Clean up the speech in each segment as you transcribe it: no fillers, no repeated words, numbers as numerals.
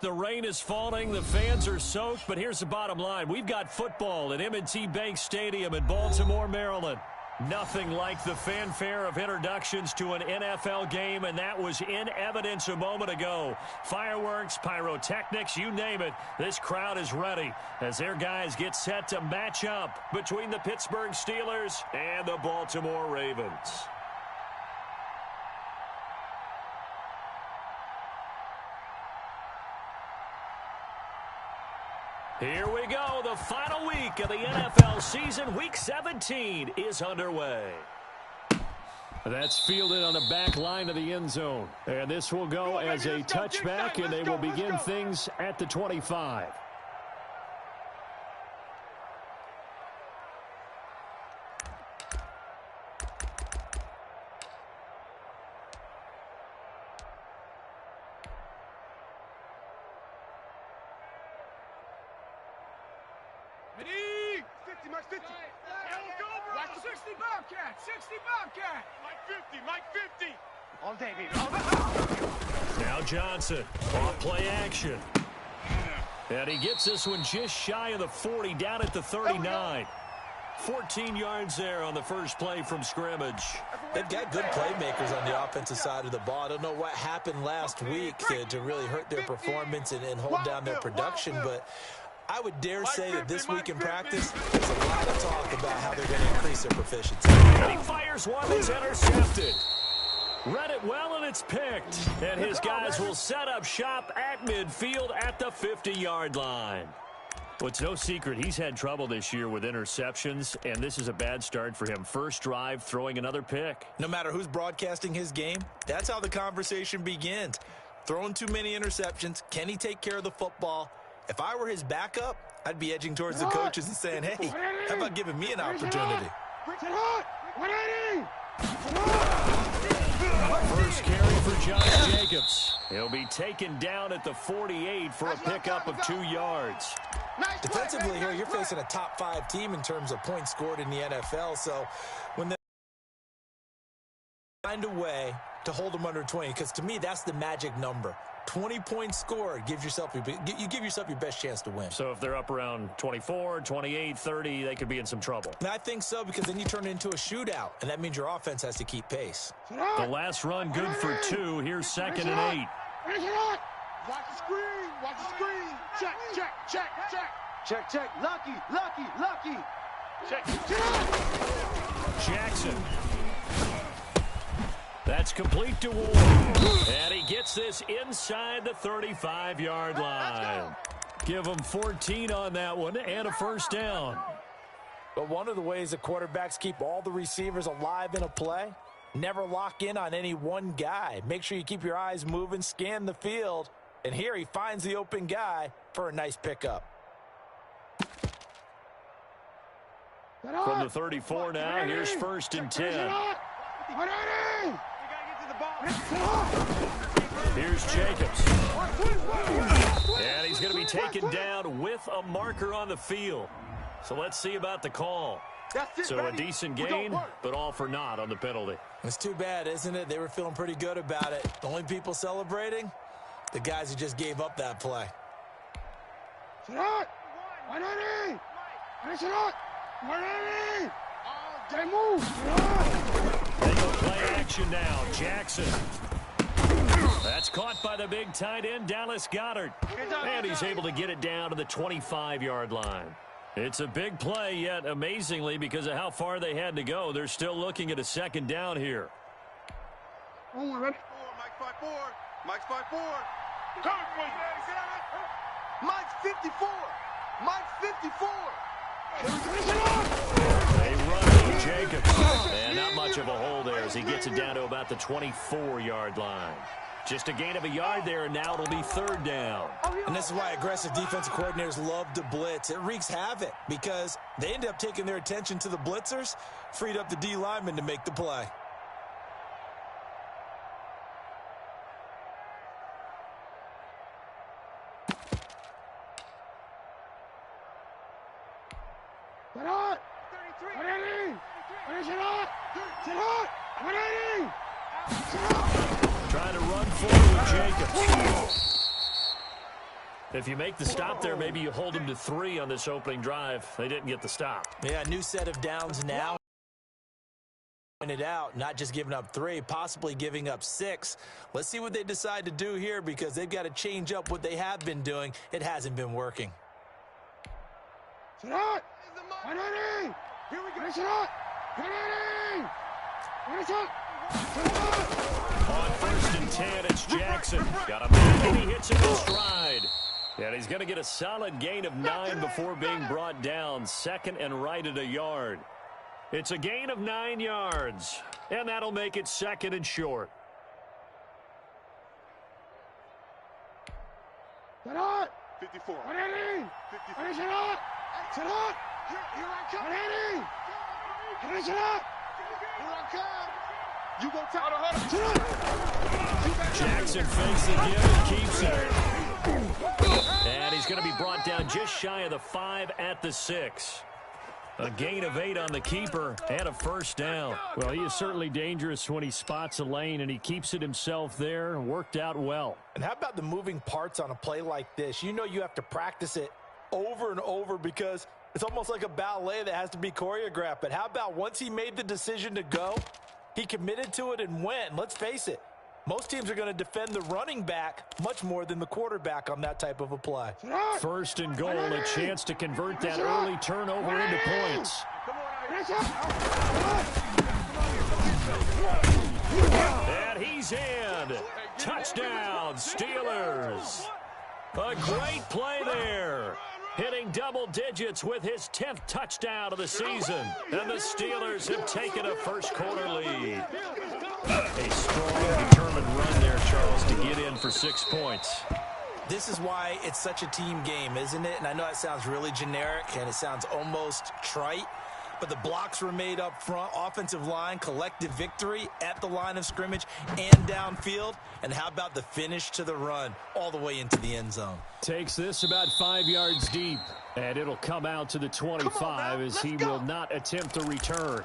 The rain is falling, the fans are soaked, but here's the bottom line. We've got football at M&T Bank Stadium in Baltimore, Maryland. Nothing like the fanfare of introductions to an NFL game, and that was in evidence a moment ago. Fireworks, pyrotechnics, you name it. This crowd is ready as their guys get set to match up between the Pittsburgh Steelers and the Baltimore Ravens. Here we go. The final week of the NFL season. Week 17 is underway. That's fielded on the back line of the end zone. And this will go as a touchback, and they will begin things at the 25. Watch the 60 Bobcat, 60 Bobcat. Mike 50. All day, baby. Now Johnson, off play action. And he gets this one just shy of the 40, down at the 39. 14 yards there on the first play from scrimmage. They've got good playmakers on the offensive side of the ball. I don't know what happened last week to really hurt their performance and hold down their production, but I would dare say that this week in practice, there's a lot of talk about how they're going to increase their proficiency. And he fires one that's intercepted. Read it well, and it's picked. And his guys will set up shop at midfield at the 50-yard line. Well, it's no secret he's had trouble this year with interceptions, and this is a bad start for him. First drive, throwing another pick. No matter who's broadcasting his game, that's how the conversation begins. Throwing too many interceptions, can he take care of the football? If I were his backup, I'd be edging towards the coaches and saying, hey, how about giving me an opportunity? First carry for Josh Jacobs. He'll be taken down at the 48 for a pickup of 2 yards. Defensively here, you're facing a top 5 team in terms of points scored in the NFL, so when they find a way to hold them under 20, because to me, that's the magic number. 20 points scored, you give yourself your best chance to win. So if they're up around 24, 28, 30, they could be in some trouble. And I think so, because then you turn it into a shootout, and that means your offense has to keep pace. The last run good for 2. Here's 2nd and 8. Watch the screen. Watch the screen. Check. Lucky. Check. Jackson. That's complete to Ward. And he gets this inside the 35-yard line. Give him 14 on that one and a first down. But one of the ways the quarterbacks keep all the receivers alive in a play, never lock in on any one guy. Make sure you keep your eyes moving, scan the field. And here he finds the open guy for a nice pickup. From the 34 now, here's 1st and 10. Here's Jacobs. And he's going to be taken down with a marker on the field. So let's see about the call. So a decent gain, but all for naught on the penalty. It's too bad, isn't it? They were feeling pretty good about it. The only people celebrating, the guys who just gave up that play. They go play action now. Jackson. That's caught by the big tight end, Dallas Goedert. And he's able to get it down to the 25-yard line. It's a big play, yet amazingly, because of how far they had to go, they're still looking at a 2nd down here. Mike's 5-4. Mike's 54. They run to Jacobs. And not much of a hole there as he gets it down to about the 24-yard line. Just a gain of a yard there, and now it'll be 3rd down. And this is why aggressive defensive coordinators love to blitz. It wreaks havoc because they end up taking their attention to the blitzers, freed up the D lineman to make the play. Trying to run forward with Jacobs. If you make the stop there, maybe you hold them to 3 on this opening drive. They didn't get the stop. Yeah, new set of downs now. Pointed out, not just giving up 3, possibly giving up 6. Let's see what they decide to do here because they've got to change up what they have been doing. It hasn't been working. Here we go. On 1st and 10, it's Jackson. Got a man and he hits it in stride. And he's going to get a solid gain of 9 before being brought down. 2nd and right at a yard. It's a gain of 9 yards. And that'll make it 2nd and short. Here I come. You go tell the Jackson fakes it again and keeps it. And he's going to be brought down just shy of the 5 at the 6. A gain of 8 on the keeper and a 1st down. Well, he is certainly dangerous when he spots a lane, and he keeps it himself there. Worked out well. And how about the moving parts on a play like this? You know you have to practice it over and over because it's almost like a ballet that has to be choreographed. But how about once he made the decision to go, he committed to it and went. Let's face it, most teams are going to defend the running back much more than the quarterback on that type of a play. 1st and goal, a chance to convert that early turnover into points. And he's in. Touchdown, Steelers. A great play there. Hitting double digits with his 10th touchdown of the season. And the Steelers have taken a first-quarter lead. A strong, determined run there, Charles, to get in for 6 points. This is why it's such a team game, isn't it? And I know it sounds really generic and it sounds almost trite, but the blocks were made up front, offensive line, collective victory at the line of scrimmage and downfield. And how about the finish to the run all the way into the end zone? Takes this about 5 yards deep, and it'll come out to the 25 as he will not attempt the return.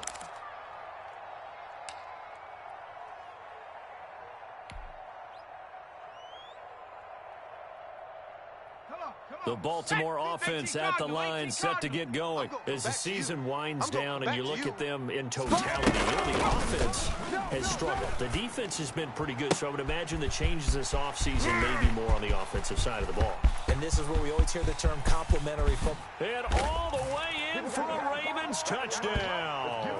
The Baltimore offense at the line, set to get going. As the season winds down and you look at them in totality, the offense has struggled. The defense has been pretty good, so I would imagine the changes this offseason may be more on the offensive side of the ball. And this is where we always hear the term complementary football. And all the way in for a Ravens touchdown.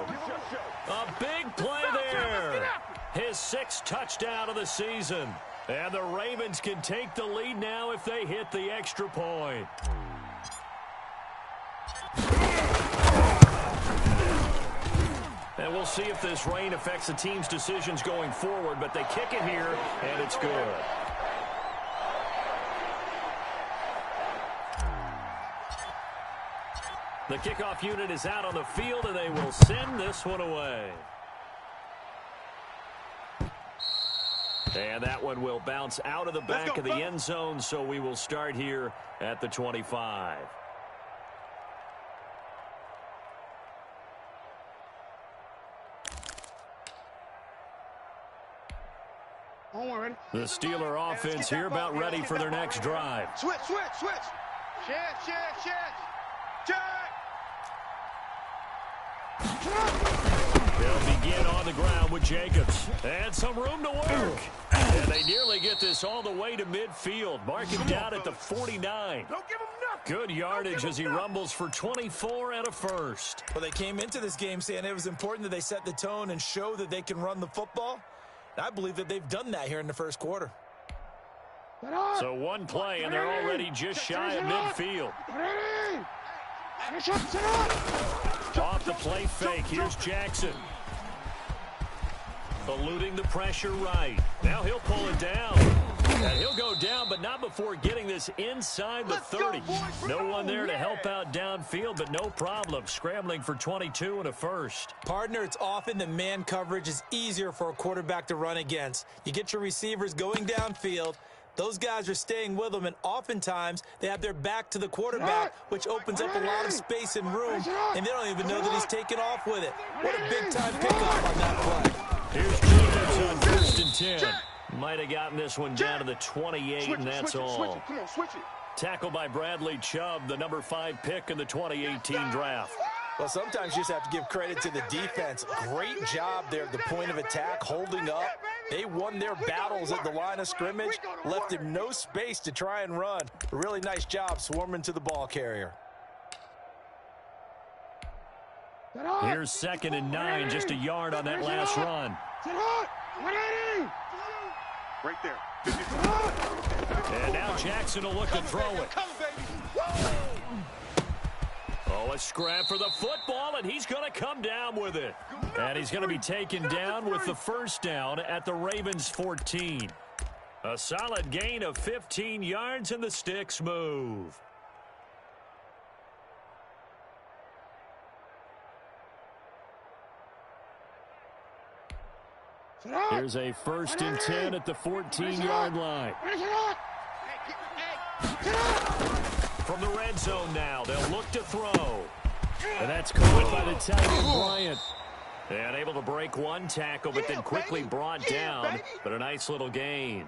A big play there. His 6th touchdown of the season. And the Ravens can take the lead now if they hit the extra point. And we'll see if this rain affects the team's decisions going forward, but they kick it here, and it's good. The kickoff unit is out on the field, and they will send this one away. And that one will bounce out of the back of the end zone, so we will start here at the 25. The Steeler offense here about ready for their next drive. Switch. They'll begin on the ground with Jacobs. And some room to work. And they nearly get this all the way to midfield. Mark him down at the 49. Don't give him nothing. Good yardage as he rumbles for 24 and a 1st. Well, they came into this game saying it was important that they set the tone and show that they can run the football. And I believe that they've done that here in the first quarter. So one play, and they're already just shy of midfield. Off the play fake, here's Jackson. Eluding the pressure right. Now he'll pull it down. And he'll go down, but not before getting this inside the 30. No one there to help out downfield, but no problem. Scrambling for 22 and a 1st. Partner, it's often that man coverage is easier for a quarterback to run against. You get your receivers going downfield. Those guys are staying with them, and oftentimes they have their back to the quarterback, which opens up a lot of space and room, and they don't even know that he's taken off with it. What a big-time pickoff on that play. Here's Jacobs on 1st and 10. Might have gotten this one down to the 28, and that's all. Come on, switch it. Tackled by Bradley Chubb, the number 5 pick in the 2018 draft. Well, sometimes you just have to give credit to the defense. Great job there at the point of attack, holding up. They won their battles at the line of scrimmage, left him no space to try and run. A really nice job swarming to the ball carrier. Here's 2nd and 9, just a yard on that last run. Right there. And now Jackson will look to throw it. Oh, a scrap for the football, and he's going to come down with it. And he's going to be taken down with the first down at the Ravens' 14. A solid gain of 15 yards, and the sticks move. Here's a 1st and 10 at the 14-yard line. From the red zone now, they'll look to throw. And that's caught by the tight end, Bryant. And able to break one tackle, but then quickly brought down. But a nice little gain.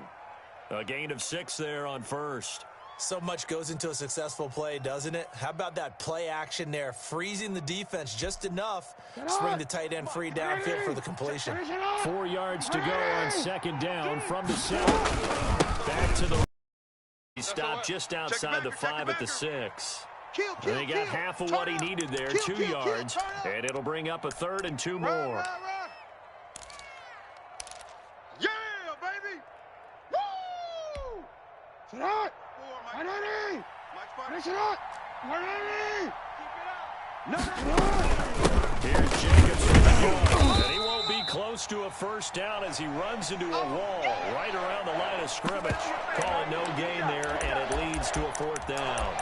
A gain of 6 there on 1st. So much goes into a successful play, doesn't it? How about that play action there, freezing the defense just enough to bring the tight end free downfield for the completion. 4 yards to go on 2nd down from the 7. Back to the... He stopped just outside the 5 at the 6. And they got half of what he needed there, 2 yards, and it'll bring up a 3rd and 2 more. Yeah, baby! Woo! Here's Jacobs, and he won't be close to a first down as he runs into a wall right around the line of scrimmage. Call it no gain there, and it leads to a 4th down.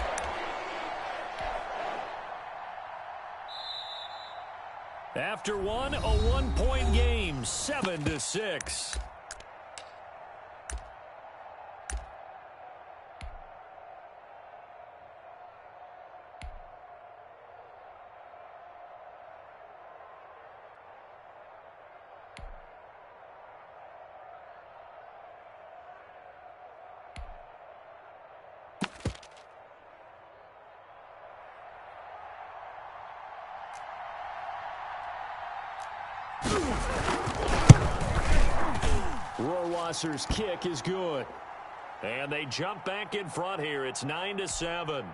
After one, a 1-point game, 7-6. Rohrwasser's kick is good. And they jump back in front here. It's 9-7.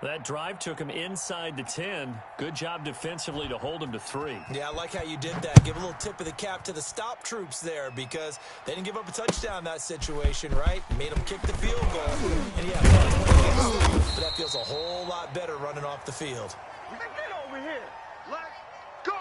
That drive took him inside the 10. Good job defensively to hold him to 3. Yeah, I like how you did that. Give a little tip of the cap to the stop troops there because they didn't give up a touchdown in that situation, right? Made them kick the field goal. And yeah, but that feels a whole lot better running off the field. Get over here. Let's go.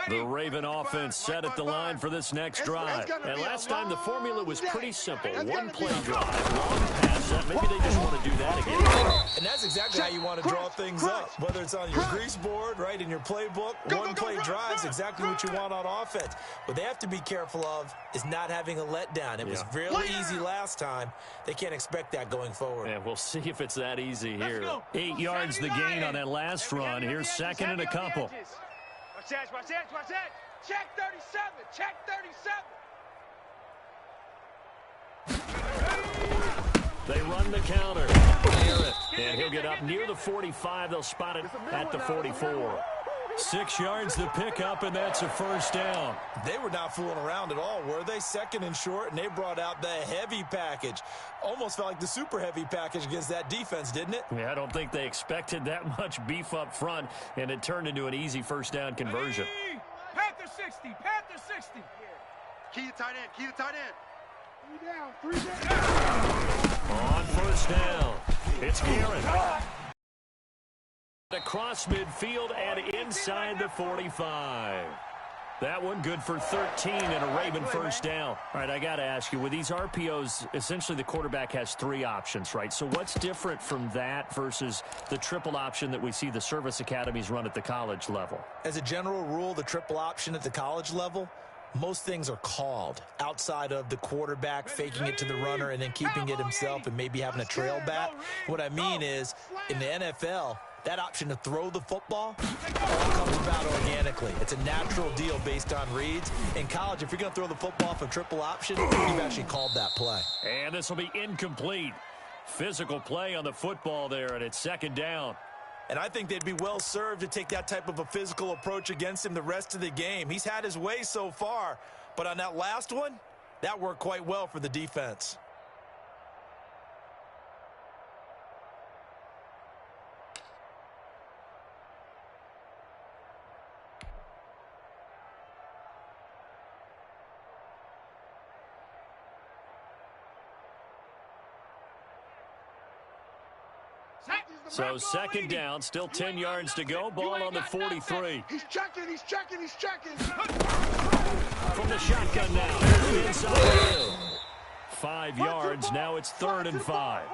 The Raven offense set at the line for this next drive. And last time the formula was pretty simple. One play drive, long pass set. Maybe they just want to do that again. And that's exactly how you want to draw things up. Whether it's on your grease board, right, in your playbook, one play drive is exactly what you want on offense. What they have to be careful of is not having a letdown. It was really easy last time. They can't expect that going forward. And we'll see if it's that easy here. 8 yards the gain on that last run. Here's 2nd and a couple. Watch that, watch that, watch that. Check 37, check 37. They run the counter. And he'll get up near the 45. They'll spot it at the 44. 6 yards the pickup, and that's a first down. They were not fooling around at all, were they? 2nd and short, and they brought out the heavy package. Almost felt like the super heavy package against that defense, didn't it? Yeah, I don't think they expected that much beef up front, and it turned into an easy first down conversion. Panther 60, Panther 60. Key the tight end, key the tight end. 3 down. On first down, it's Garrett. Across midfield and inside the 45. That one good for 13 and a Raven first down. All right, I got to ask you, with these RPOs, essentially the quarterback has 3 options, right? So what's different from that versus the triple option that we see the service academies run at the college level? As a general rule, the triple option at the college level, most things are called outside of the quarterback faking it to the runner and then keeping it himself and maybe having a trail back. What I mean is, in the NFL, that option to throw the football all comes about organically. It's a natural deal based on reads. In college, if you're going to throw the football for triple option, you've actually called that play. And this will be incomplete. Physical play on the football there, and it's second down. And I think they'd be well served to take that type of a physical approach against him the rest of the game. He's had his way so far, but on that last one, that worked quite well for the defense. So second down, still 10 yards to go. Ball on the 43. He's checking. From the shotgun now. Inside 5 yards. Now it's 3rd and 5.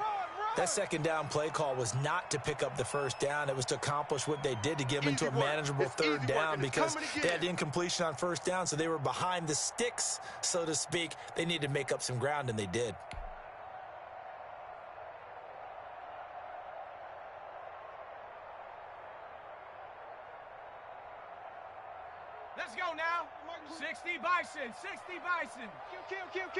That second down play call was not to pick up the first down. It was to accomplish what they did to get them into a manageable third down because they had incompletion on first down, so they were behind the sticks, so to speak. They needed to make up some ground, and they did. Let's go now. 60 Bison. Kill.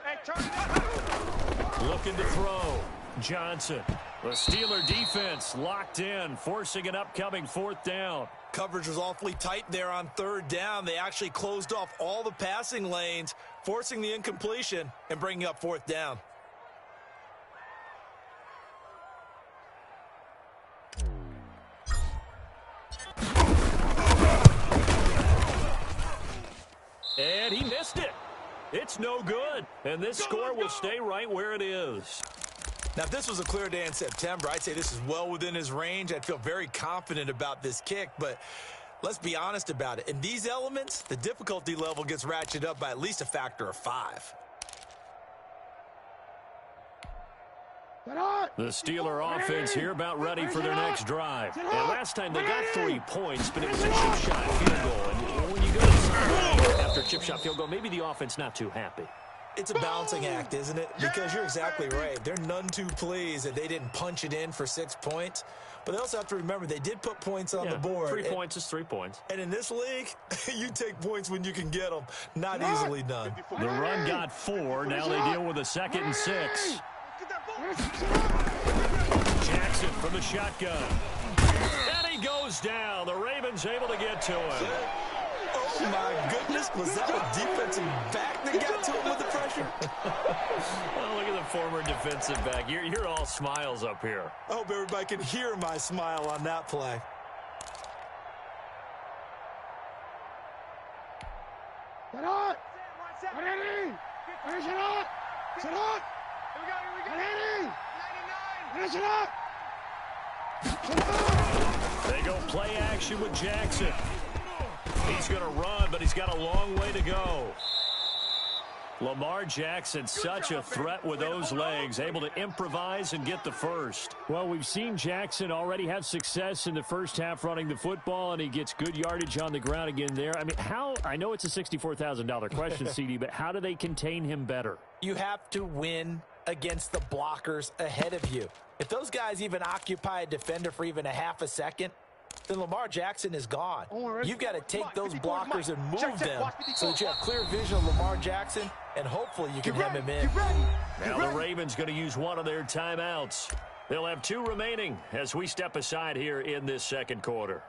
Hey, turn it up. Looking to throw. Johnson. The Steeler defense locked in, forcing an upcoming 4th down. Coverage was awfully tight there on 3rd down. They actually closed off all the passing lanes, forcing the incompletion and bringing up 4th down. And he missed it. It's no good. And this score will stay right where it is. Now, if this was a clear day in September, I'd say this is well within his range. I'd feel very confident about this kick, but let's be honest about it. In these elements, the difficulty level gets ratcheted up by at least a factor of 5. The Steeler offense here about ready for their next drive. And last time they got 3 points, but it was a chip shot field goal. And when you go to the sideline after a chip shot field goal, maybe the offense not too happy. It's a balancing act, isn't it? Because you're exactly right. They're none too pleased that they didn't punch it in for 6 points. But they also have to remember they did put points on the board. 3 points is 3 points. And in this league, you take points when you can get them. Not easily done. The run got 4. Now they deal with a 2nd and 6. Jackson from the shotgun. And he goes down. The Ravens able to get to him. Oh, my goodness. Was that a defensive back that got to him with the pressure? Oh, look at the former defensive back. You're all smiles up here. I hope everybody can hear my smile on that play. They go play action with Jackson. He's going to run, but he's got a long way to go. Lamar Jackson, such a threat with those legs, able to improvise and get the first. Well, we've seen Jackson already have success in the first half running the football, and he gets good yardage on the ground again there. I mean, I know it's a $64,000 question, CD, but how do they contain him better? You have to win against the blockers ahead of you. If those guys even occupy a defender for even a half a second, then Lamar Jackson is gone. You've got to take those blockers and move them so that you have clear vision of Lamar Jackson, and hopefully you can hem him in. Now the Ravens going to use one of their timeouts. They'll have 2 remaining as we step aside here in this second quarter.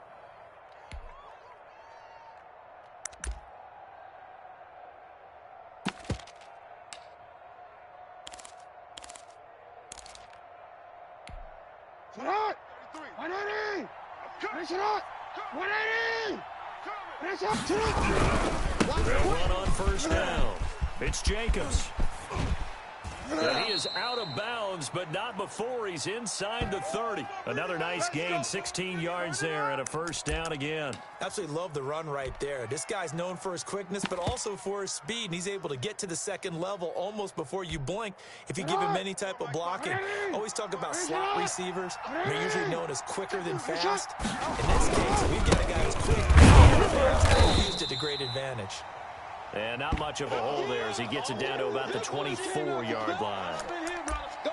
They'll run on first down. It's Jacobs. And he is out of bounds, but not before he's inside the 30. Another nice gain, 16 yards there and a first down again. Absolutely love the run right there. This guy's known for his quickness, but also for his speed, and he's able to get to the second level almost before you blink if you give him any type of blocking. Always talk about slot receivers. They're usually known as quicker than fast. In this case, we've got a guy who's quick and fast, and used it to great advantage. And not much of a hole there as he gets it down to about the 24-yard line.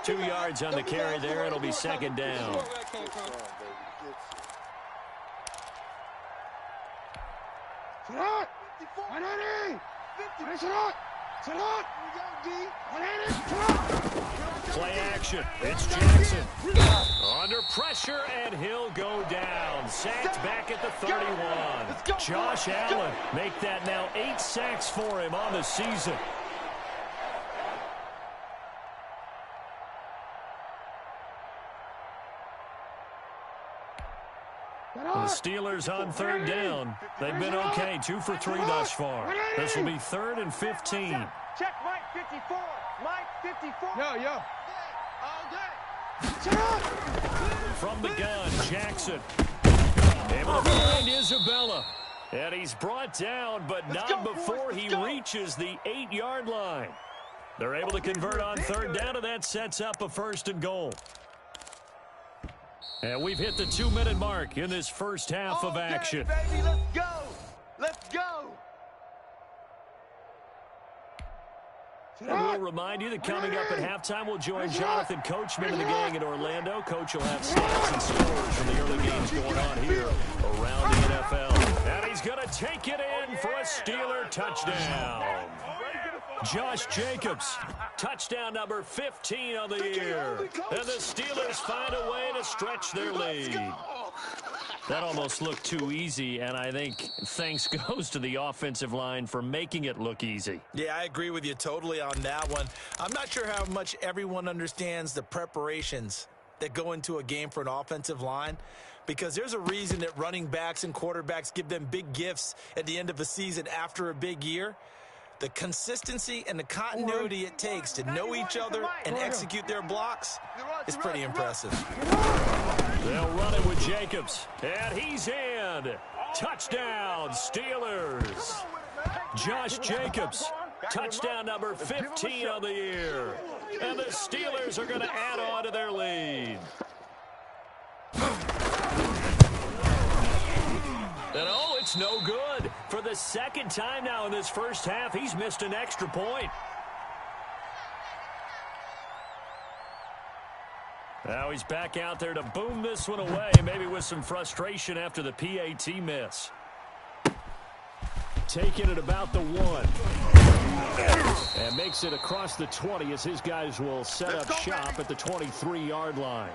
2 yards on the carry there. It'll be second down. Play action. It's Jackson. Under pressure, and he'll go down. Sacked back at the 31. Josh Allen make that now 8 sacks for him on the season. The Steelers on third down. They've been okay, 2 for 3 thus far. This will be 3rd and 15. Check Mike 54. Mike 54. Yo. From the gun, Jackson. Able to find Isabella. And he's brought down, but not before he reaches the 8-yard line. They're able to convert on third down, and that sets up a 1st and goal. And we've hit the 2-minute mark in this first half of action. Baby, let's go. Let's go. And we'll remind you that coming up at halftime, we'll join Jonathan Coachman and the gang in Orlando. Coach will have stats and scores from the early games going on here around the NFL. And he's going to take it in for a Steeler touchdown. Josh Jacobs, touchdown number 15 on the year. And the Steelers find a way to stretch their lead. That almost looked too easy, and I think thanks goes to the offensive line for making it look easy. Yeah, I agree with you totally on that one. I'm not sure how much everyone understands the preparations that go into a game for an offensive line, because there's a reason that running backs and quarterbacks give them big gifts at the end of a season after a big year. The consistency and the continuity it takes to know each other and execute their blocks is pretty impressive. They'll run it with Jacobs, and he's in. Touchdown, Steelers. Josh Jacobs, touchdown number 15 on the year. And the Steelers are going to add on to their lead. And oh, it's no good. For the second time now in this first half, he's missed an extra point. Now he's back out there to boom this one away, maybe with some frustration after the PAT miss. Taking it about the 1. And makes it across the 20 as his guys will set up shop at the 23-yard line.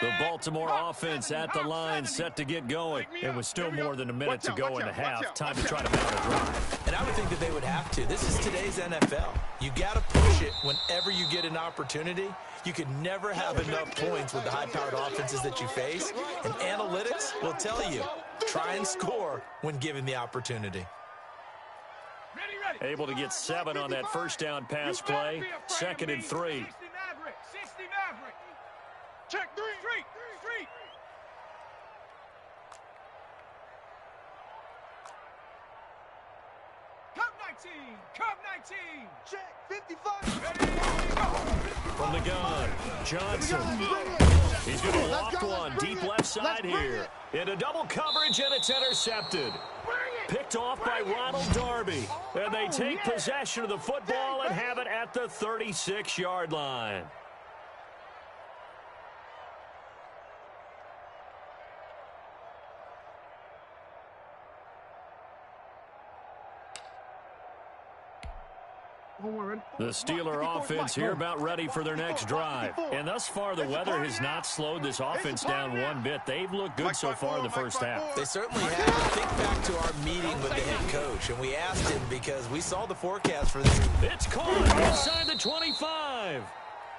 The Baltimore offense at the line set to get going. It was still more than a minute to go in the half. Time to try to mount a drive. And I would think that they would have to. This is today's NFL. You got to push it whenever you get an opportunity. You can never have enough points with the high-powered offenses that you face. And analytics will tell you, try and score when given the opportunity. Able to get 7 on that first down pass play. 2nd and 3. Check 3. Street. Come 19. Check 55. From the gun, Johnson. He's going to loft one deep left side here. Into double coverage, and it's intercepted. Picked off by Ronald Darby. And they take possession of the football and have it at the 36-yard line. The Steeler offense here about ready for their next drive. And thus far, the weather has not slowed this offense down one bit. They've looked good so far in the first half. They certainly have. Think back to our meeting with the head coach, and we asked him because we saw the forecast for this. It's caught inside the 25.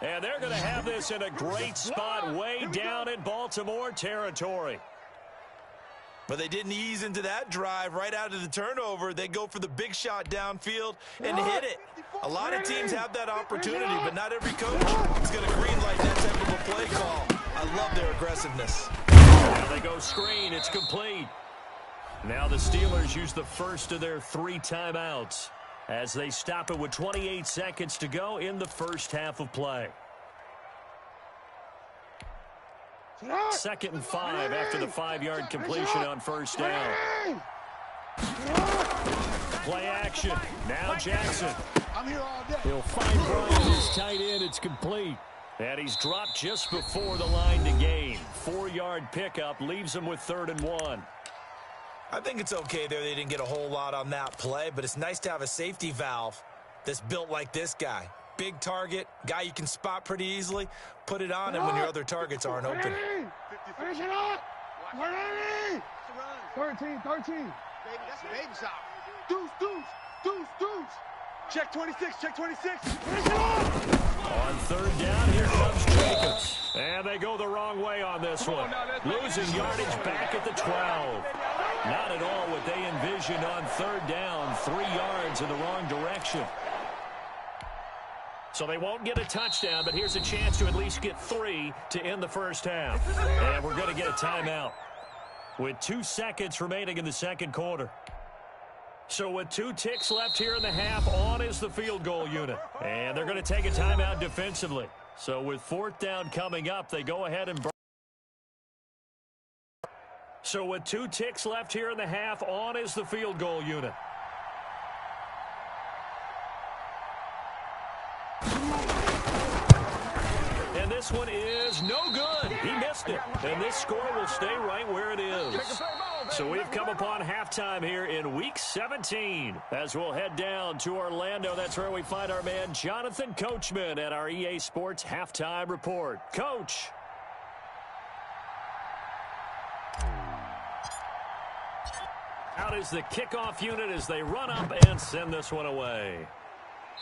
And they're going to have this in a great spot way down in Baltimore territory. But they didn't ease into that drive right out of the turnover. They go for the big shot downfield and hit it. A lot of teams have that opportunity, but not every coach is going to greenlight that type of a play call. I love their aggressiveness. Now they go screen. It's complete. Now the Steelers use the first of their 3 timeouts as they stop it with 28 seconds to go in the first half of play. 2nd and 5 after the 5-yard completion on first down. Play action. Now Jackson. He'll find Brian, his tight end. It's complete. And he's dropped just before the line to gain. 4-yard pickup leaves him with 3rd and 1. I think it's okay there. They didn't get a whole lot on that play, but it's nice to have a safety valve that's built like this guy. Big target, guy you can spot pretty easily. Put it on him when your other targets aren't open. Finish it up! 13. Baby, that's a baby shot. Deuce. Check 26. Finish it up! On 3rd down, here comes Jacobs. And they go the wrong way on this one. Losing yardage back at the 12. Not at all what they envisioned on 3rd down. 3 yards in the wrong direction. So they won't get a touchdown, but here's a chance to at least get 3 to end the first half. And we're going to get a timeout with 2 seconds remaining in the second quarter. So with 2 ticks left here in the half, on is the field goal unit. And they're going to take a timeout defensively. So with 4th down coming up, they go ahead and burn. So with 2 ticks left here in the half, on is the field goal unit. And this one is no good. He missed it. And this score will stay right where it is. So we've come upon halftime here in Week 17. As we'll head down to Orlando, that's where we find our man Jonathan Coachman at our EA Sports Halftime Report. Coach. Out is the kickoff unit as they run up and send this one away.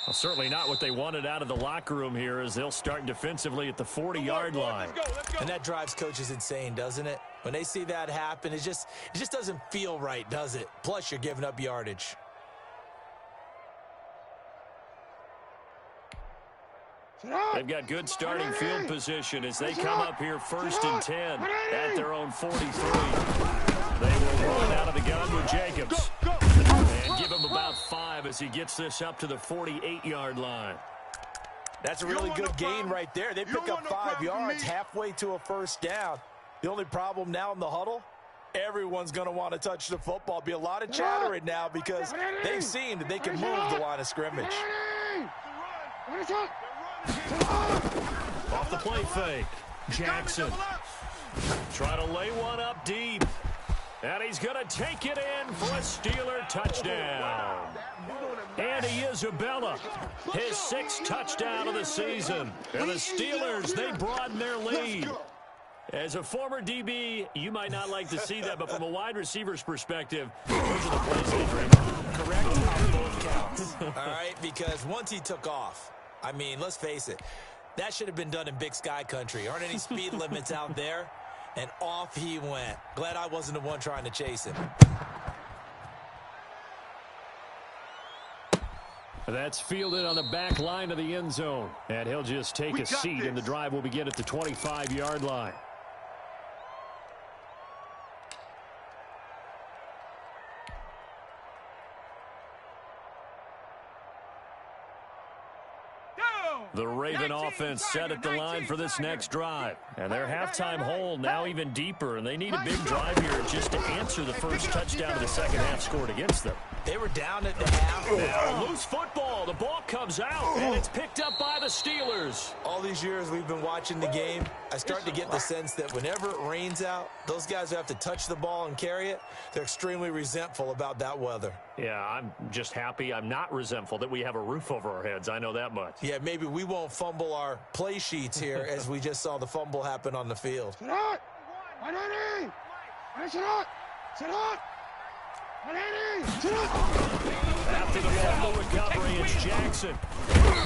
Well, certainly not what they wanted out of the locker room here as they'll start defensively at the 40-yard line. Let's go. And that drives coaches insane, doesn't it? When they see that happen, it just doesn't feel right, does it? Plus, you're giving up yardage. They've got good starting field position as they come up here 1st and 10 at their own 43. They will run out of the gun with Jacobs. And give him about 5 as he gets this up to the 48-yard line. That's a really good gain right there. They pick up 5 yards halfway to a first down. The only problem now in the huddle, everyone's going to want to touch the football. Be a lot of chatter right now because they've seen that they can move the line of scrimmage. Off the play fake. Jackson. Try to lay one up deep. And he's going to take it in for a Steeler touchdown. Andy Isabella, his 6th touchdown of the season. And the Steelers, they broaden their lead. As a former DB, you might not like to see that, but from a wide receiver's perspective, those are the plays they dream of. Correct on both counts. All right, because once he took off, I mean, let's face it, that should have been done in Big Sky country. Aren't any speed limits out there? And off he went. Glad I wasn't the one trying to chase him. That's fielded on the back line of the end zone. And he'll just take a seat, and the drive will begin at the 25-yard line. The Raven offense set at the line for this next drive. And their halftime hole now even deeper, and they need a big drive here just to answer the first touchdown of the second half scored against them. They were down at the half. Now, loose football. The ball comes out, and it's picked up by the Steelers. All these years we've been watching the game, I start to get the sense that whenever it rains out, those guys who have to touch the ball and carry it, they're extremely resentful about that weather. Yeah, I'm just happy I'm not resentful that we have a roof over our heads. I know that much. Yeah, maybe we won't fumble our play sheets here as we just saw the fumble happen on the field. After the fumble recovery, it's Jackson.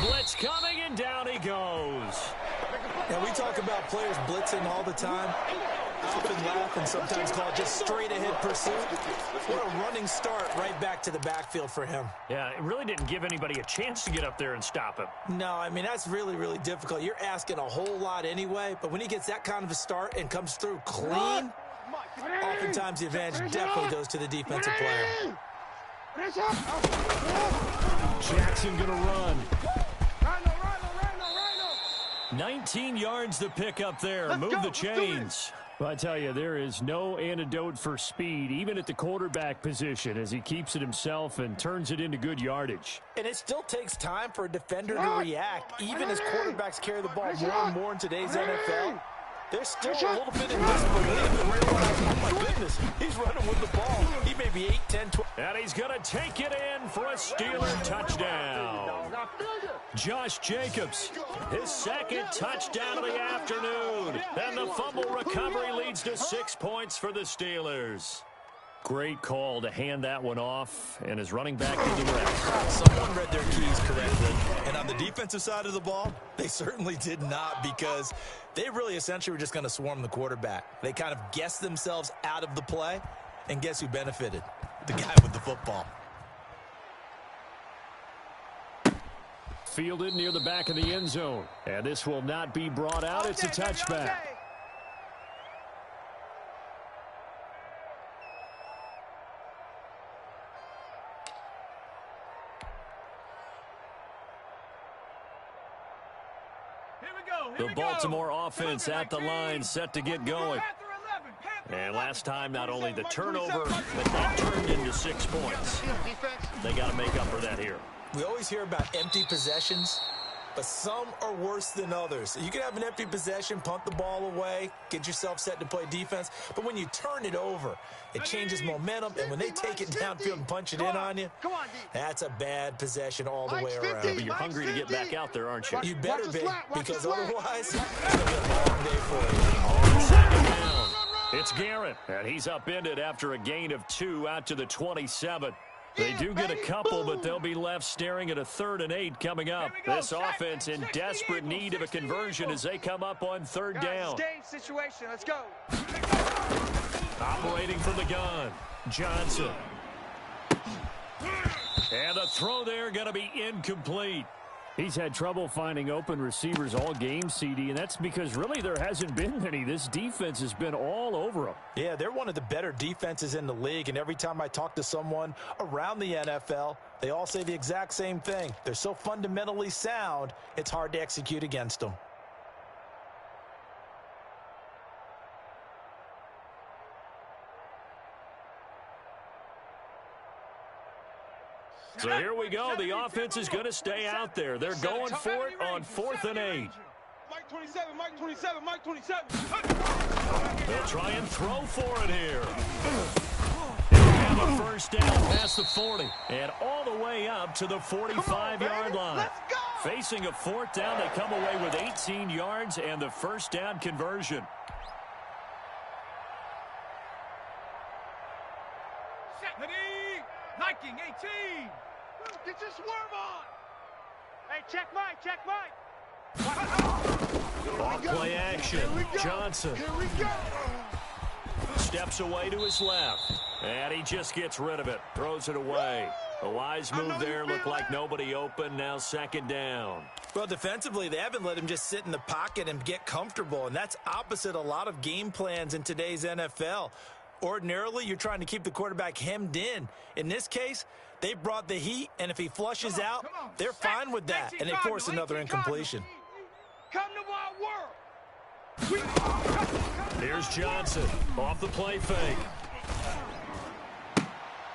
Blitz coming, and down he goes. And we talk about players blitzing all the time. I often laugh and sometimes call it just straight-ahead pursuit. What a running start right back to the backfield for him. Yeah, it really didn't give anybody a chance to get up there and stop him. No, I mean, that's really, really difficult. You're asking a whole lot anyway, but when he gets that kind of a start and comes through clean, oftentimes the advantage definitely goes to the defensive player. Jackson going to run. 19 yards to pick up there. Move the chains. Well, I tell you, there is no antidote for speed, even at the quarterback position, as he keeps it himself and turns it into good yardage. And it still takes time for a defender to react, even as quarterbacks carry the ball more and more in today's NFL. There's still a little bit of disbelief to realize, oh my goodness, he's running with the ball. He may be 8, 10, 12. And he's going to take it in for a Steeler touchdown. Josh Jacobs, his second touchdown of the afternoon. And the fumble recovery leads to 6 points for the Steelers. Great call to hand that one off, and his running back did the rest. Someone read their keys correctly. And on the defensive side of the ball, they certainly did not, because they really essentially were just going to swarm the quarterback. They kind of guessed themselves out of the play, and guess who benefited? The guy with the football. Fielded near the back of the end zone. And this will not be brought out. It's a touchback. The Baltimore offense at the line, set to get going. And last time, not only the turnover, but that turned into 6 points. They got to make up for that here. We always hear about empty possessions, but some are worse than others. You can have an empty possession, punt the ball away, get yourself set to play defense, but when you turn it over, it changes momentum, and when they take it downfield and punch it in on you, that's a bad possession all the way around. But you're hungry to get back out there, aren't you? You better be, because otherwise, it's going to be a long day for you. On second down, it's Garrett, and he's upended after a gain of 2 out to the 27. They do get a couple, but they'll be left staring at a 3rd and 8 coming up. This offense in desperate need of a conversion as they come up on 3rd down. Situation. Let's go. Operating from the gun, Johnson. And the throw there going to be incomplete. He's had trouble finding open receivers all game, CD, and that's because really there hasn't been many. This defense has been all over them. Yeah, they're one of the better defenses in the league, and every time I talk to someone around the NFL, they all say the exact same thing. They're so fundamentally sound, it's hard to execute against them. So here we go. The offense is going to stay out there. They're going for it on 4th and 8. Mike 27, Mike 27, Mike 27. They'll try and throw for it here. And a first down past the 40 and all the way up to the 45-yard line. Facing a 4th down, they come away with 18 yards and the first down conversion. Nike 18. Get your swerve on. Hey, check Mike, check Mike. Off play action. Johnson. Here we go. Steps away to his left. And he just gets rid of it. Throws it away. A wise move there. Looked like nobody open. Now 2nd down. Well, defensively, they haven't let him just sit in the pocket and get comfortable. And that's opposite a lot of game plans in today's NFL. Ordinarily, you're trying to keep the quarterback hemmed in. In this case, they brought the heat, and if he flushes out, they're fine with that, and they force another incompletion. Come to my world. Here's Johnson off the play fake.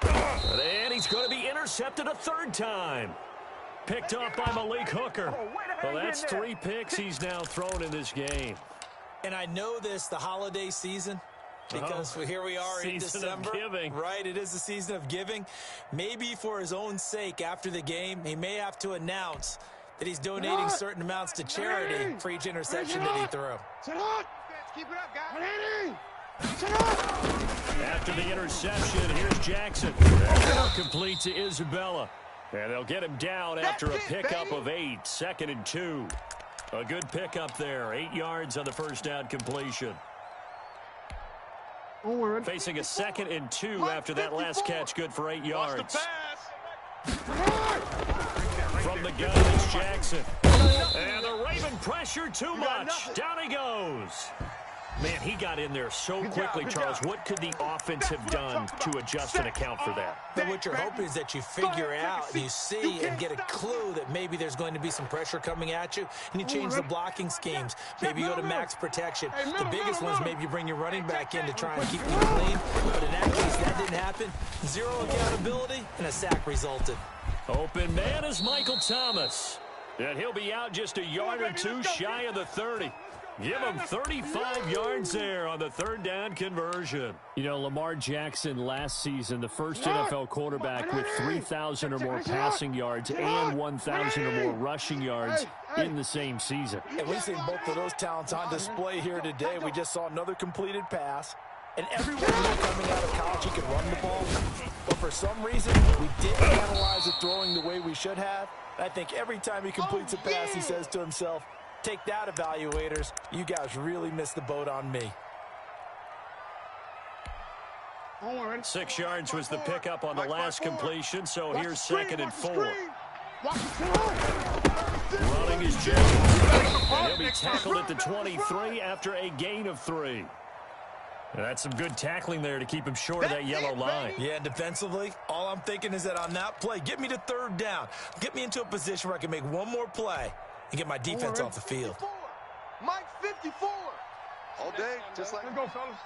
And he's going to be intercepted a 3rd time. Picked off by Malik Hooker. Well, that's 3 picks he's now thrown in this game. And I know this, the holiday season, because here we are in December. Right, it is the season of giving. Maybe for his own sake after the game, he may have to announce that he's donating certain amounts to charity for each interception that he threw. Keep it up, guys. After the interception, here's Jackson. Complete to Isabella. And they'll get him down after a pickup of 8, 2nd and 2. A good pickup there, 8 yards on the first down completion. Facing a 2nd and 2 after that last catch, good for 8 yards. From the gun, it's Jackson. And the Raven pressure too much. Down he goes. Man, he got in there so quickly, Charles. What could the offense have done to adjust and account for that? But what you're hoping is that you figure out, you see, and get a clue that maybe there's going to be some pressure coming at you, and you change the blocking schemes. Maybe you go to max protection. The biggest ones, maybe you bring your running back in to try and keep them clean. But in that case, that didn't happen. 0 accountability, and a sack resulted. Open man is Michael Thomas. And he'll be out just a yard or two shy of the 30. Give him 35 yards there on the 3rd down conversion. You know, Lamar Jackson last season, the first NFL quarterback with 3,000 or more passing yards and 1,000 or more rushing yards in the same season. And we've seen both of those talents on display here today. We just saw another completed pass. And everyone knew coming out of college he could run the ball. But for some reason, we didn't analyze the throwing the way we should have. I think every time he completes a pass, he says to himself, take that, evaluators. You guys really missed the boat on me. 6 yards was the pickup on the last completion, so here's 2nd and 4. Running is Jackson. And he'll be tackled at the 23 after a gain of 3. That's some good tackling there to keep him short of that yellow line. Yeah, and defensively, all I'm thinking is that on that play, get me to 3rd down. Get me into a position where I can make one more play and get my defense off the field. Mike 54. All day, just like. Let's go, fellas.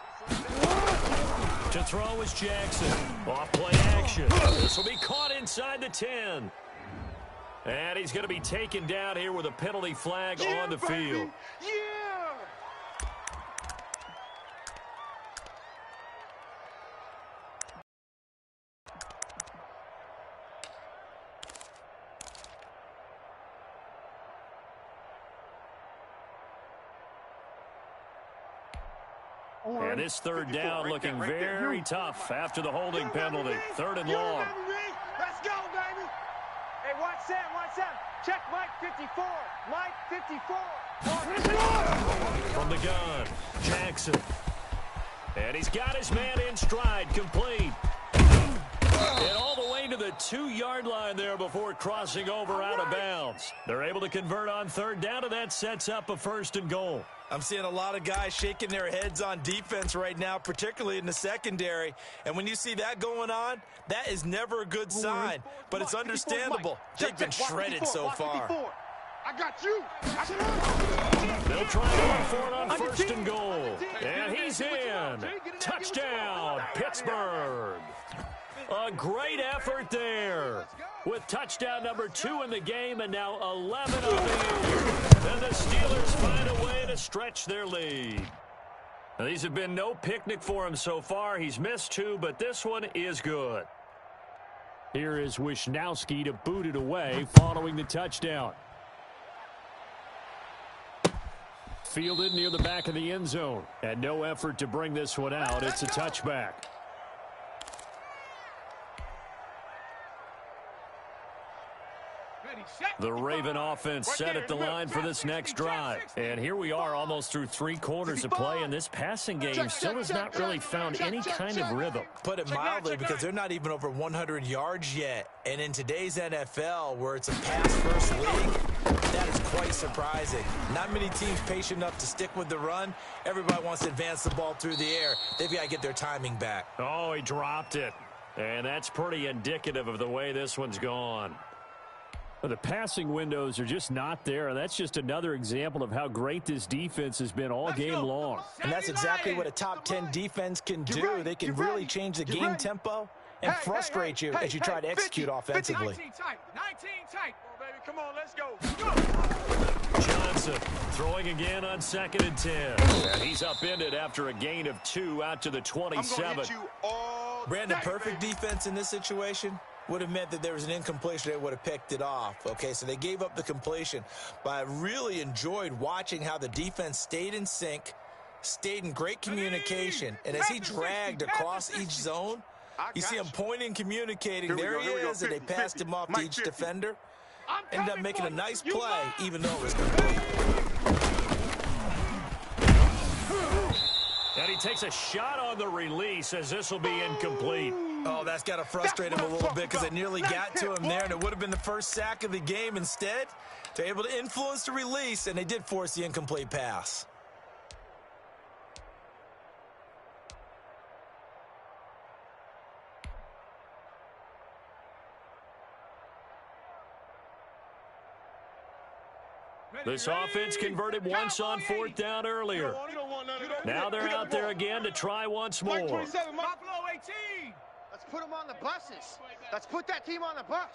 To throw is Jackson. Off play action. This will be caught inside the 10. And he's going to be taken down here with a penalty flag on the field. Yeah! And this 3rd down looking very tough after the holding penalty. 3rd and long. Let's go, baby. Hey, watch Sam, watch Sam. Check Mike 54. Mike 54. From the gun, Jackson. And he's got his man in stride, complete. And all the way to the 2-yard line there before crossing over out of bounds. They're able to convert on 3rd down, and that sets up a 1st and goal. I'm seeing a lot of guys shaking their heads on defense right now, particularly in the secondary. And when you see that going on, that is never a good sign. But it's understandable. They've been shredded so far. I got you. They'll try to run for it on 1st and goal. And he's in. Touchdown, Pittsburgh. A great effort there. With touchdown number 2 in the game and now 11 of the year. And the Steelers find a way to stretch their lead. Now, these have been no picnic for him so far. He's missed 2, but this one is good. Here is Wisnowski to boot it away following the touchdown. Fielded near the back of the end zone. And no effort to bring this one out. It's a touchback. The Raven offense set at the line for this next drive. And here we are almost through 3 quarters of play, and this passing game still has not really found any kind of rhythm. Put it mildly, because they're not even over 100 yards yet. And in today's NFL, where it's a pass-first league, that is quite surprising. Not many teams patient enough to stick with the run. Everybody wants to advance the ball through the air. They've got to get their timing back. Oh, he dropped it. And that's pretty indicative of the way this one's gone. The passing windows are just not there, and that's just another example of how great this defense has been all game long. And that's exactly what a top 10 defense can do. They can really change the game tempo and frustrate you as you try to execute offensively. 19 tight. Oh, baby, come on, let's go. Johnson throwing again on 2nd and 10. And he's upended after a gain of 2 out to the 27. Brandon, perfect defense in this situation would have meant that there was an incompletion. They would have picked it off. Okay, so they gave up the completion. But I really enjoyed watching how the defense stayed in sync, stayed in great communication. And as he dragged across each zone, You see him pointing, communicating. There he is, and they passed him off to each defender. Ended up making a nice play, even though it was complete. And he takes a shot on the release as this will be incomplete. Oh, that's got to frustrate him a little bit because it nearly got to him there, and it would have been the first sack of the game. Instead, they're able to influence the release, and they did force the incomplete pass. This offense converted once on 4th down earlier. Now they're out there again to try once more. 27, Buffalo 18. Let's put them on the buses. Let's put that team on the bus.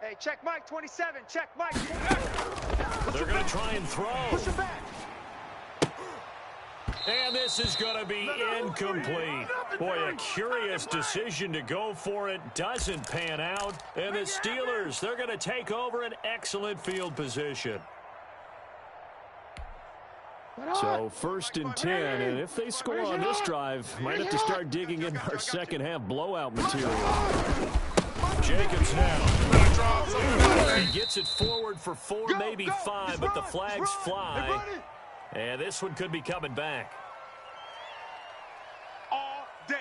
Hey, check Mike 27. Check Mike. They're going to try and throw. Push him back. And this is going to be incomplete. Boy, a curious decision to go for it. Doesn't pan out. And the Steelers, they're going to take over an excellent field position. So 1st and 10, and if they score on this drive, might have to start digging in our second half blowout material. Jacobs now. He gets it forward for 4, maybe 5, but the flags fly. And this one could be coming back. All day.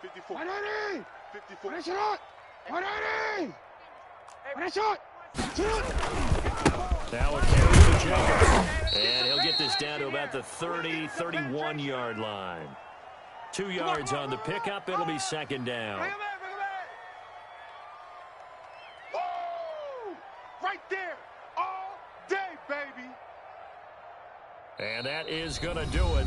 54. 54. Now it carries to Jacobs. And he'll get this down to about the 30, 31-yard line. 2 yards on the pickup. It'll be 2nd down. Right there. All day, baby. And that is going to do it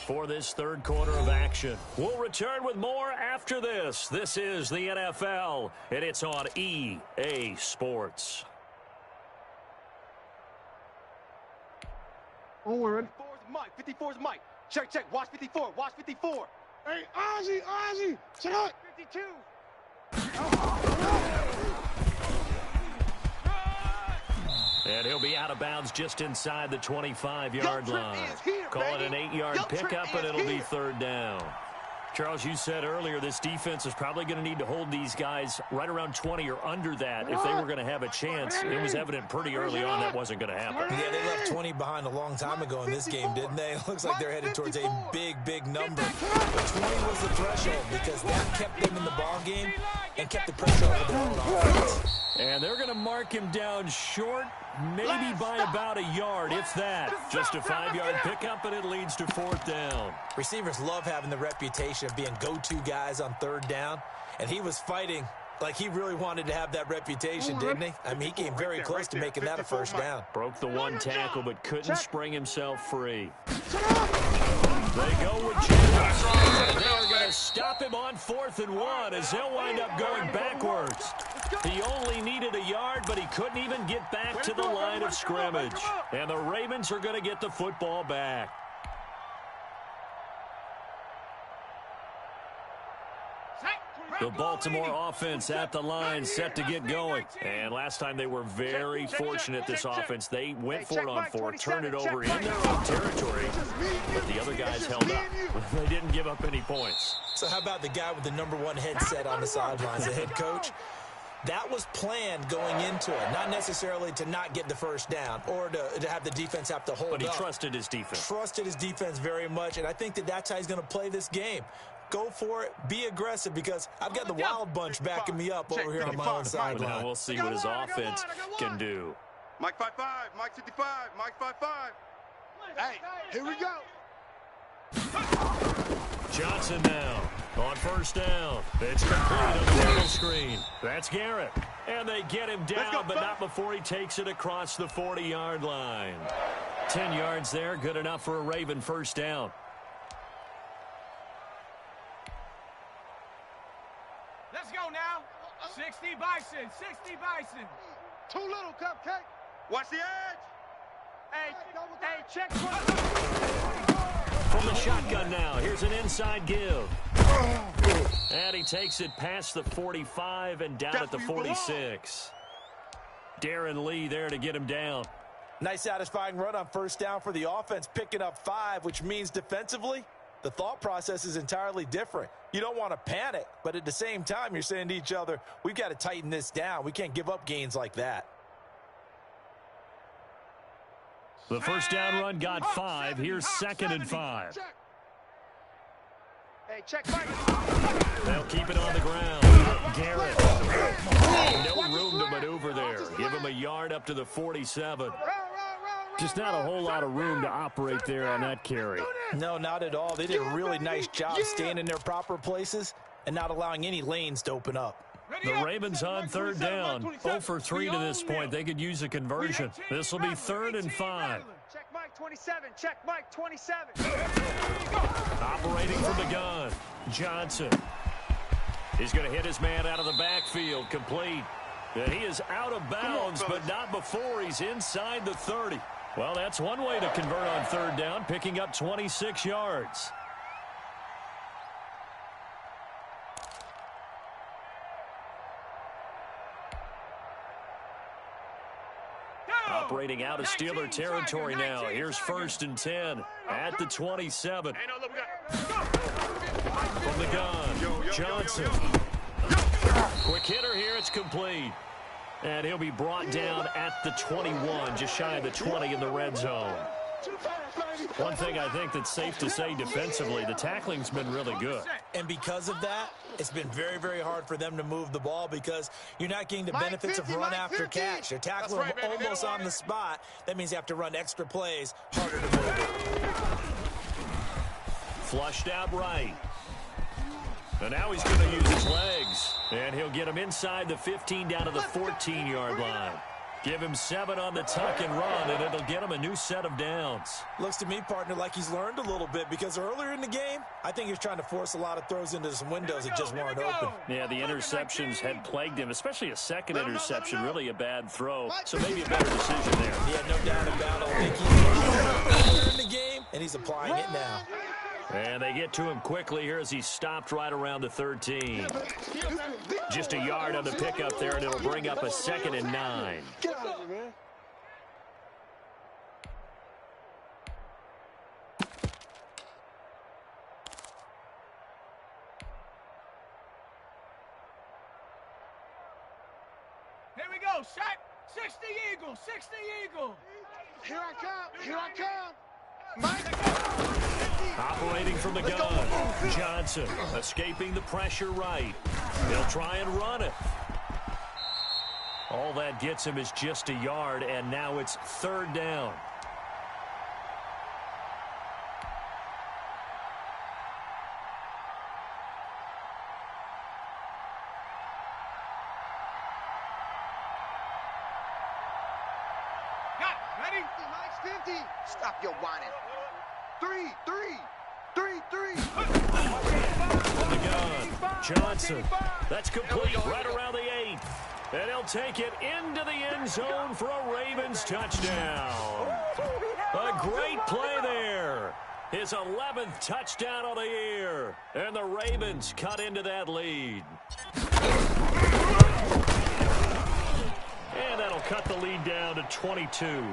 for this 3rd quarter of action. We'll return with more after this. This is the NFL, and it's on EA Sports. Onward. 54's Mike. 54's Mike. Check, check. Watch 54. Watch 54. Hey, Ozzy. Shut up. 52. And he'll be out of bounds just inside the 25-yard line. Call it an 8-yard pickup, and it'll be 3rd down. Charles, you said earlier this defense is probably going to need to hold these guys right around 20 or under that if they were going to have a chance. It was evident pretty early on that wasn't going to happen. Yeah, they left 20 behind a long time ago in this game, didn't they? It looks like they're headed towards a big number. But 20 was the threshold because that kept them in the ball game and kept the pressure on their own offense. And they're going to mark him down short, maybe by about a yard, if that. Just a 5-yard pickup, and it leads to 4th down. Receivers love having the reputation of being go-to guys on 3rd down, and he was fighting like he really wanted to have that reputation, didn't he? I mean, he came very close to making that a 1st down. Broke the 1 tackle, but couldn't spring himself free. They go with Jacobs. They're going to stop him on 4th and 1 as they'll wind up going backwards. He only needed a yard, but he couldn't even get back to the line of scrimmage. And the Ravens are going to get the football back. The Baltimore offense at the line, set to get going. And last time they were very fortunate, this offense. They went for it on 4, turned it over in their own territory, but the other guys held up. They didn't give up any points. So how about the guy with the #1 headset on the sidelines, the head coach? That was planned going into it, not necessarily to not get the 1st down or to have the defense have to hold up. But he trusted his defense. Trusted his defense very much, and I think that's how he's going to play this game. Go for it. Be aggressive because I've got the wild bunch backing me up over here on my own sideline. Now we'll see what his offense can do. Mike 5-5, Mike 55, Mike 5-5. Hey, here we go. Johnson now on 1st down. It's complete on the middle screen. That's Garrett. And they get him down, but not before he takes it across the 40-yard line. 10 yards there, good enough for a Raven 1st down. Let's go now. 60 Bison, 60 Bison. Too little, Cupcake. Watch the edge. Hey, check. From the shotgun now, here's an inside give. And he takes it past the 45 and down at the 46. Darren Lee there to get him down. Nice satisfying run on 1st down for the offense, picking up 5, which means defensively, the thought process is entirely different. You don't want to panic, but at the same time, you're saying to each other, we've got to tighten this down. We can't give up gains like that. The first down run got 5. Here's 2nd and 5. Hey, check Mike. They'll keep it on the ground. Garrett. No room to maneuver there. Give him a yard up to the 47. Just not a whole lot of room to operate there on that carry. No, not at all. They did a really nice job staying in their proper places and not allowing any lanes to open up. The Ravens on 3rd down. 0 for 3 to this point. They could use a conversion. This will be 3rd and 5. Check Mike 27. Check Mike 27. Operating from the gun. Johnson. He's going to hit his man out of the backfield. Complete. And he is out of bounds, but not before he's inside the 30. Well, that's one way to convert on 3rd down, picking up 26 yards. Operating out of Steeler territory now. Here's 1st and 10 at the 27. From the gun, Johnson. Quick hitter here, it's complete. And he'll be brought down at the 21, just shy of the 20 in the red zone. One thing I think that's safe to say defensively, the tackling's been really good. And because of that, it's been very, very hard for them to move the ball because you're not getting the benefits of run after catch. They're tackling them almost on the spot. That means you have to run extra plays, harder to move it. Flushed out right. And now he's going to use his legs. And he'll get him inside the 15 down to the 14-yard line. Give him 7 on the tuck and run, and it'll get him a new set of downs. Looks to me, partner, like he's learned a little bit because earlier in the game, I think he was trying to force a lot of throws into some windows that just weren't open. Yeah, the interceptions had plagued him, especially a second interception, really a bad throw. So maybe a better decision there. Yeah, no doubt about it. I think he's learned earlier in the game, and he's applying it now. And they get to him quickly here as he stopped right around the 13. Just a yard on the pickup there, and it'll bring up a 2nd and 9. Get out of here, man. Here we go, Shaq. 60 Eagle, 60 Eagle. Here I come, here I come. Mike. Operating from the gun, Johnson escaping the pressure right. They'll try and run it. All that gets him is just a yard, and now it's 3rd down. Got it. Ready? Mike's 50. Stop your whining. 3. From the gun, Johnson. That's complete right around the 8. And he'll take it into the end zone for a Ravens touchdown. A great play there. His 11th touchdown of the year. And the Ravens cut into that lead. And that'll cut the lead down to 22.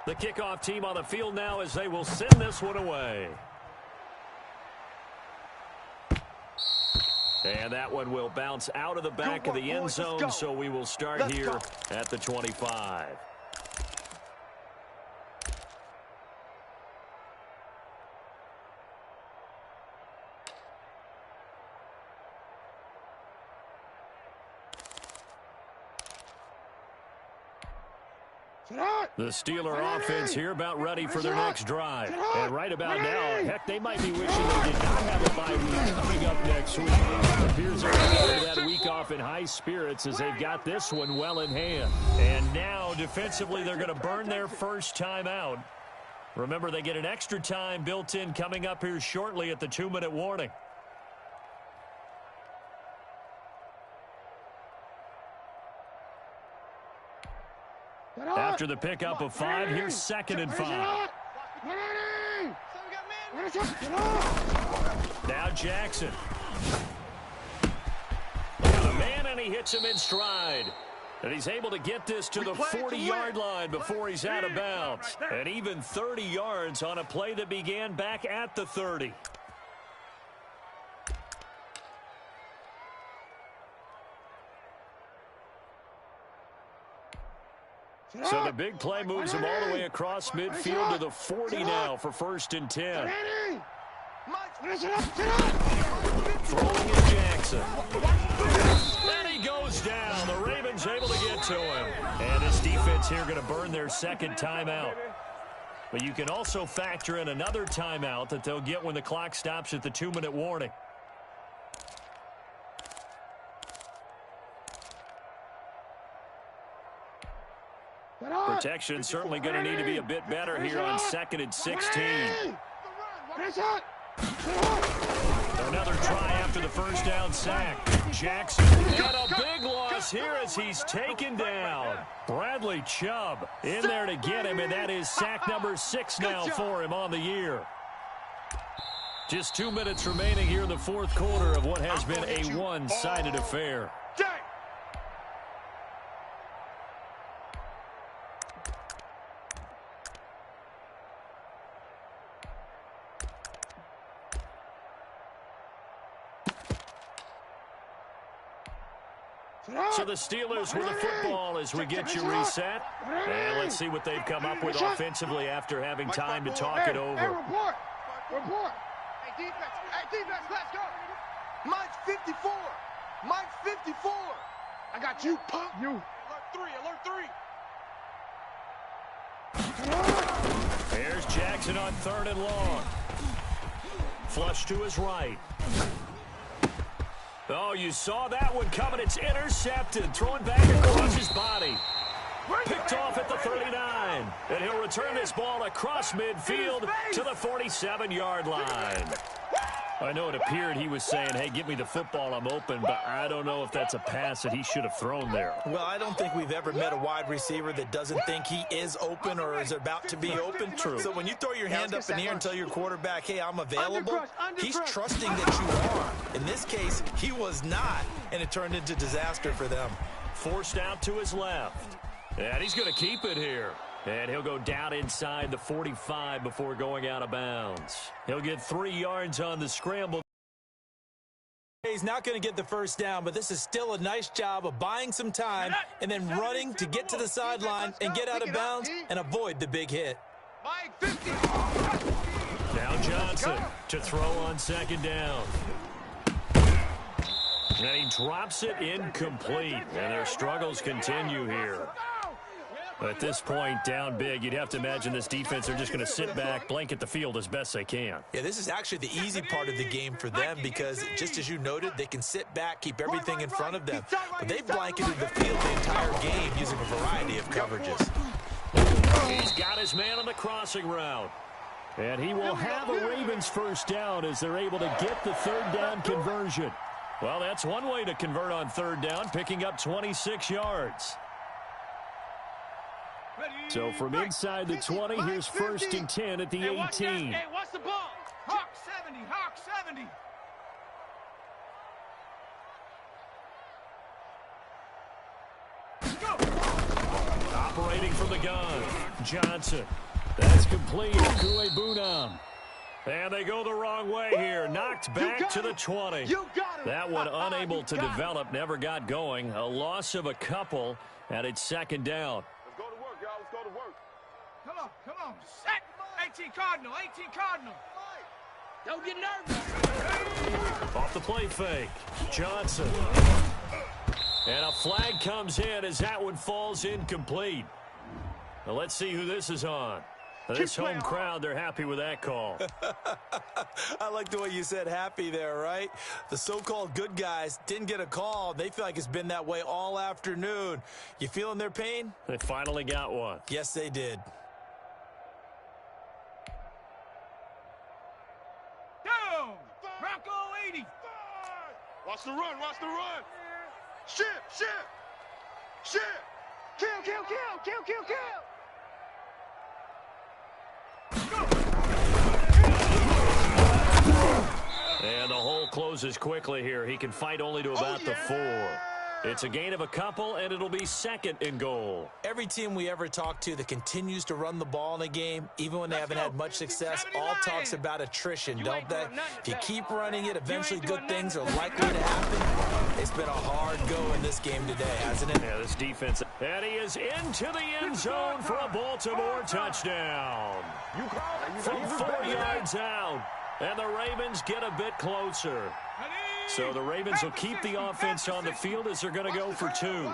The kickoff team on the field now as they will send this one away. And that one will bounce out of the back of the end zone, so we will start here at the 25. The Steeler offense here about ready for their next drive. And right about now, heck, they might be wishing they did not have a bye week coming up next week. It appears they're going to that week off in high spirits as they've got this one well in hand. And now, defensively, they're going to burn their first time out. Remember, they get an extra time built in coming up here shortly at the 2-minute warning. After the pickup of 5, here's 2nd and 5. Now Jackson. Got a man, and he hits him in stride. And he's able to get this to the 40-yard line before he's out of bounds. And even 30 yards on a play that began back at the 30. So the big play moves him all the way across midfield to the 40 now for 1st and 10. Throwing is Jackson. And he goes down. The Ravens able to get to him. And this defense here going to burn their second timeout. But you can also factor in another timeout that they'll get when the clock stops at the 2-minute warning. Protection certainly going to need to be a bit better here on 2nd and 16. Another try after the first down sack. Jackson got a big loss here as he's taken down. Bradley Chubb in there to get him, and that is sack number 6 now for him on the year. Just 2 minutes remaining here in the 4th quarter of what has been a one-sided affair. So the Steelers with the football as we get you reset. And let's see what they've come up with offensively after having time to talk it over. Report. Hey, defense, let's go. Mine's 54. Mine's 54. I got you, punk. You. Alert 3. Here's Jackson on 3rd and long. Flush to his right. Oh, you saw that one coming. It's intercepted. Thrown back across his body. Picked off at the 39. And he'll return this ball across midfield to the 47-yard line. I know it appeared he was saying, hey, give me the football, I'm open, but I don't know if that's a pass that he should have thrown there. Well, I don't think we've ever met a wide receiver that doesn't think he is open or is about to be open. True. So when you throw your hand up in the air and tell your quarterback, hey, I'm available, he's trusting that you are. In this case, he was not, and it turned into disaster for them. Forced out to his left. And he's going to keep it here. And he'll go down inside the 45 before going out of bounds. He'll get 3 yards on the scramble. He's not going to get the first down, but this is still a nice job of buying some time and then running to get to the sideline and get out of bounds and avoid the big hit. Now Johnson to throw on 2nd down. And he drops it incomplete. And their struggles continue here. At this point, down big, you'd have to imagine this defense, they're just going to sit back, blanket the field as best they can. Yeah, this is actually the easy part of the game for them because, just as you noted, they can sit back, keep everything in front of them. But they've blanketed the field the entire game using a variety of coverages. He's got his man on the crossing route. And he will have a Ravens first down as they're able to get the 3rd down conversion. Well, that's one way to convert on 3rd down, picking up 26 yards. So from inside the 20, here's 1st and 10 at the 18. Hey, what's the ball? Hawk 70, Hawk 70. Go. Operating from the gun. Johnson. That's complete. Kuebunam. And they go the wrong way here. Knocked back to the 20. That one unable to develop, never got going. A loss of a couple, and it's 2nd down. Come on. Set. 18 Cardinal. Don't get nervous. Off the play fake. Johnson. And a flag comes in as that one falls incomplete. Now let's see who this is on. This home crowd, they're happy with that call. I like the way you said happy there, right? The so-called good guys didn't get a call. They feel like it's been that way all afternoon. You feeling their pain? They finally got one. Yes, they did. Down. Bronco 80. Watch the run. Shit. Kill. And the hole closes quickly here. He can fight only to about the 4. It's a gain of a couple, and it'll be 2nd and goal. Every team we ever talk to that continues to run the ball in a game, even when they haven't had much success, all talks about attrition, don't they? If you keep running it, eventually good things are likely to happen. It's been a hard go in this game today, hasn't it? Yeah, this defense. And he is into the end zone for a Baltimore touchdown. From 4 yards out. And the Ravens get a bit closer. So the Ravens will keep the offense on the field as they're going to go for 2.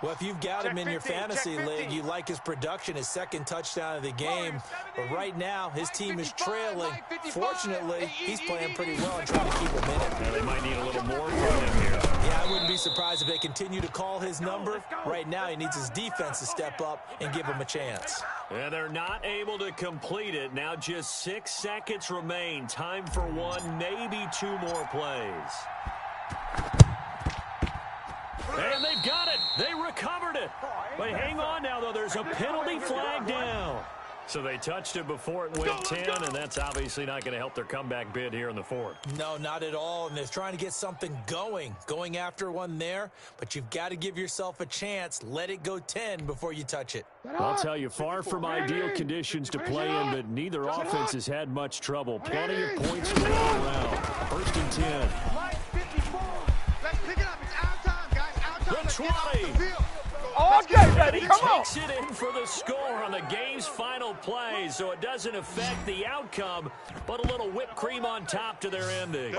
Well, if you've got him in your fantasy league, you like his production, his 2nd touchdown of the game. But right now, his team is trailing. Fortunately, he's playing pretty well and trying to keep him in it. Yeah, they might need a little more from him here. Yeah, I wouldn't be surprised if they continue to call his number. Right now, he needs his defense to step up and give him a chance. And they're not able to complete it. Now just 6 seconds remain. Time for 1, maybe 2 more plays. And they've got it. They recovered it. But hang on now, though. There's a penalty flag down. So they touched it before it went 10, and that's obviously not going to help their comeback bid here in the 4th. No, not at all, and they're trying to get something going after one there, but you've got to give yourself a chance. Let it go 10 before you touch it. I'll tell you, far from ideal conditions to play in, but neither offense has had much trouble. Plenty of points to go around. 1st and 10. Let's pick it up. It's out time, guys. Out time. The try. Okay, baby, He come on. takes it in for the score on the game's final play, so it doesn't affect the outcome, but a little whipped cream on top to their ending.